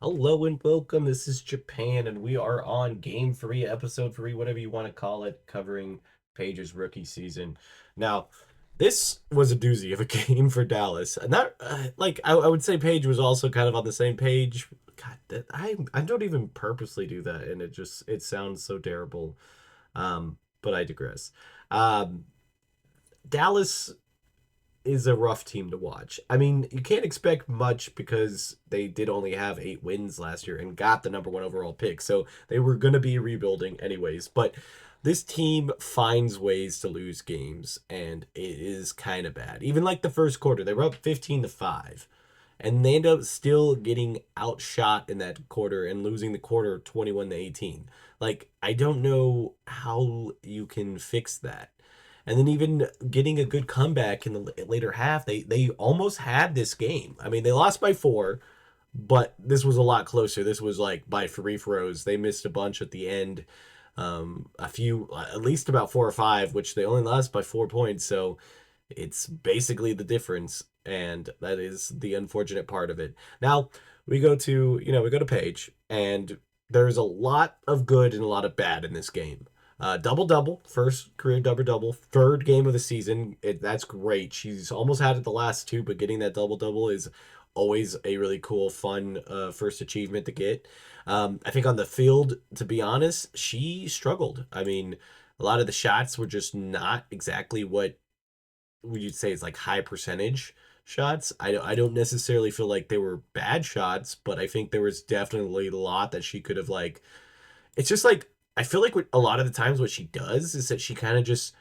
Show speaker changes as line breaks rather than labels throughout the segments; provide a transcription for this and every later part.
Hello and welcome. This is Japan, and we are on Game 3, Episode 3, whatever you want to call it, covering Paige's rookie season. Now, this was a doozy of a game for Dallas, and that, I would say, Paige was also kind of on the same page. God, I don't even purposely do that, and it sounds so terrible. But I digress. Um, Dallas is a rough team to watch. I mean, you can't expect much because they did only have 8 wins last year and got the number one overall pick. So they were going to be rebuilding anyways. But this team finds ways to lose games, and it is kind of bad. Even like the first quarter, they were up 15-5. And they end up still getting outshot in that quarter and losing the quarter 21-18. Like, I don't know how you can fix that. And then even getting a good comeback in the later half, they almost had this game. I mean, they lost by 4, but this was a lot closer. This was like by free throws. They missed a bunch at the end, a few, at least about 4 or 5, which they only lost by 4 points. So it's basically the difference, and that is the unfortunate part of it. Now we go to Paige, and there's a lot of good and a lot of bad in this game. Double double, first career double double, third game of the season. That's great. She's almost had it the last two, but getting that double double is always a really cool, fun first achievement to get. I think on the field, to be honest, she struggled. I mean, a lot of the shots were just not exactly what would you say is like high percentage shots. I don't necessarily feel like they were bad shots, but I think there was definitely a lot that she could have like. It's just like I feel like a lot of the times what she does is that she kind of just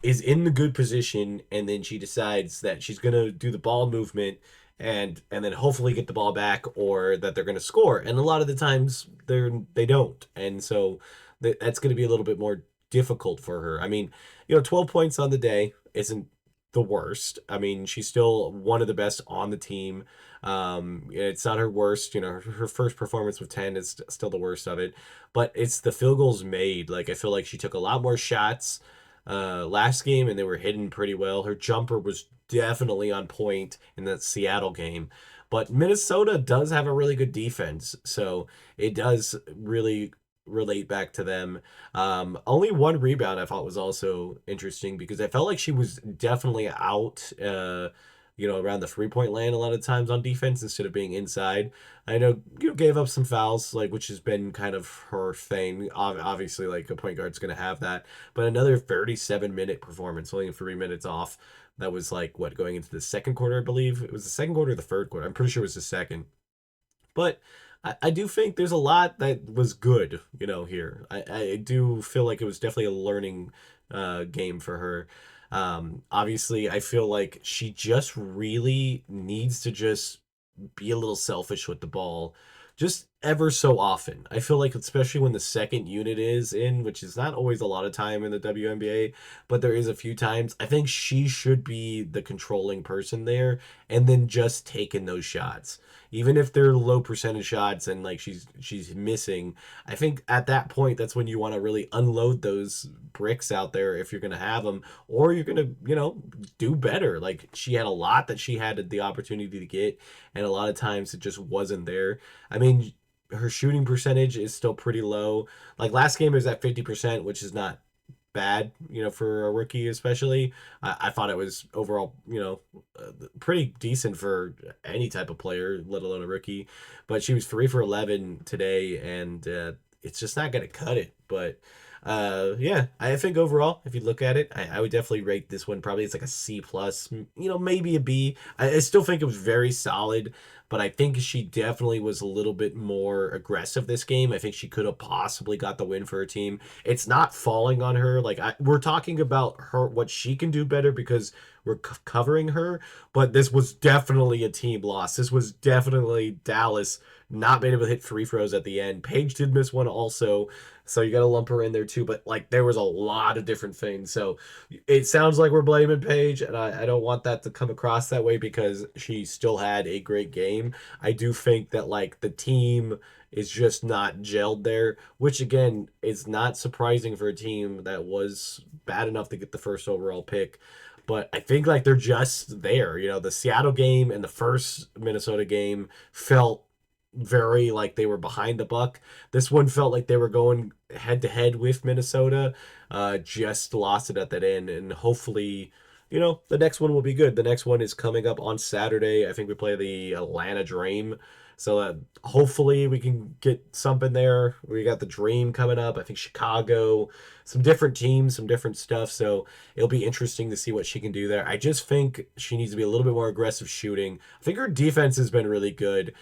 is in the good position, and then she decides that she's gonna do the ball movement and then hopefully get the ball back, or that they're gonna score. And a lot of the times they don't, and so that's gonna be a little bit more difficult for her. I mean, 12 points on the day isn't the worst. I mean, she's still one of the best on the team. It's not her worst. Her first performance with 10 is still the worst of it, but it's the field goals made. Like, I feel like she took a lot more shots last game, and they were hidden pretty well. Her jumper was definitely on point in that Seattle game. But Minnesota does have a really good defense, so it does really relate back to them. Only one rebound I thought was also interesting because I felt like she was definitely out. Around the 3 point land a lot of times on defense instead of being inside. I know gave up some fouls, like, which has been kind of her thing. Obviously, like, a point guard's going to have that, but another 37-minute performance, only 3 minutes off. That was like what, going into the second quarter, I believe it was the second quarter or the third quarter. I'm pretty sure it was the second. But I do think there's a lot that was good, here. I do feel like it was definitely a learning game for her. Obviously, I feel like she just really needs to just be a little selfish with the ball just ever so often. I feel like, especially when the second unit is in, which is not always a lot of time in the WNBA, but there is a few times, I think she should be the controlling person there and then just taking those shots. Even if they're low percentage shots and like she's missing, I think at that point that's when you want to really unload those bricks out there if you're going to have them, or you're going to, do better. Like, she had a lot that she had the opportunity to get, and a lot of times it just wasn't there. I mean, her shooting percentage is still pretty low. Like, last game it was at 50%, which is not bad, for a rookie especially. I thought it was overall, pretty decent for any type of player, let alone a rookie. But she was 3 for 11 today, and it's just not going to cut it. But yeah, I think overall, if you look at it, I would definitely rate this one. Probably it's like a C plus, maybe a B. I still think it was very solid, but I think she definitely was a little bit more aggressive this game. I think she could have possibly got the win for her team. It's not falling on her. Like, we're talking about her, what she can do better because we're covering her, but this was definitely a team loss. This was definitely Dallas not being able to hit free throws at the end. Paige did miss one also, so you got to lump her in there too. But like, there was a lot of different things. So it sounds like we're blaming Paige, and I don't want that to come across that way because she still had a great game. I do think that, like, the team is just not gelled there, which again is not surprising for a team that was bad enough to get the first overall pick. But I think, like, they're just there. The Seattle game and the first Minnesota game felt very like they were behind the buck. This one felt like they were going head to head with Minnesota. Just lost it at that end, and hopefully, the next one will be good. The next one is coming up on Saturday. I think we play the Atlanta Dream. So hopefully we can get something there. We got the Dream coming up. I think Chicago, some different teams, some different stuff. So it'll be interesting to see what she can do there. I just think she needs to be a little bit more aggressive shooting. I think her defense has been really good.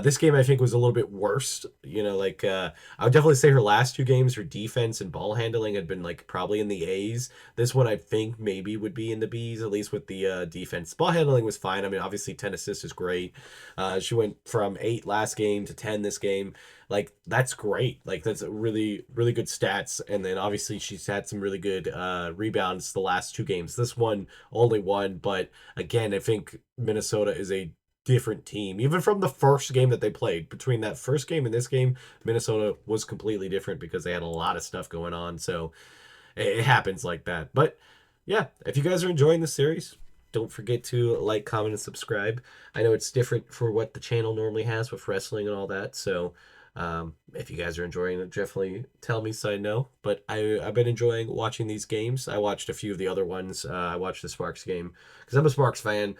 This game I think was a little bit worse. I would definitely say her last two games, her defense and ball handling had been like probably in the A's. This one I think maybe would be in the B's, at least with the defense. Ball handling was fine. I mean, obviously 10 assists is great. She went from 8 last game to 10 this game. Like that's great. Like that's a really really good stats. And then obviously she's had some really good rebounds the last two games. This one only one, but again, I think Minnesota is a different team. Even from the first game that they played, between that first game and this game, Minnesota was completely different because they had a lot of stuff going on. So it happens like that. But yeah, if you guys are enjoying the series, don't forget to like, comment, and subscribe. I know it's different for what the channel normally has with wrestling and all that. So if you guys are enjoying it, definitely tell me so I know. But I've been enjoying watching these games. I watched a few of the other ones. I watched the Sparks game because I'm a Sparks fan.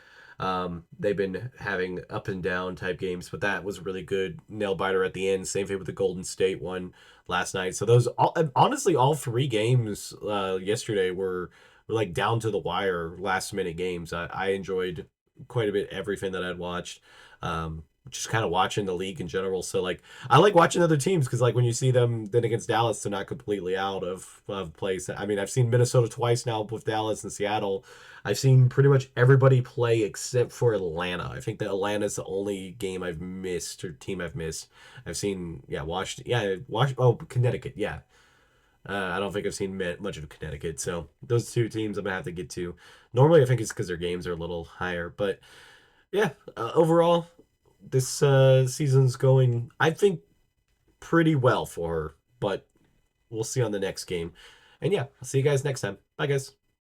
They've been having up and down type games, but that was really good. Nail biter at the end. Same thing with the Golden State one last night. So honestly, all three games yesterday were like down to the wire, last minute games. I enjoyed quite a bit everything that I'd watched. Just kind of watching the league in general. So like I like watching other teams because like when you see them then against Dallas, they're not completely out of place. I mean, I've seen Minnesota twice now with Dallas and Seattle. I've seen pretty much everybody play except for Atlanta. I think that Atlanta's the only game I've missed or team I've missed. I've seen Connecticut, yeah. I don't think I've seen much of Connecticut, so those two teams I'm gonna have to get to. Normally, I think it's because their games are a little higher, but yeah. Overall, this season's going, I think, pretty well for her, but we'll see on the next game. And yeah, I'll see you guys next time. Bye, guys.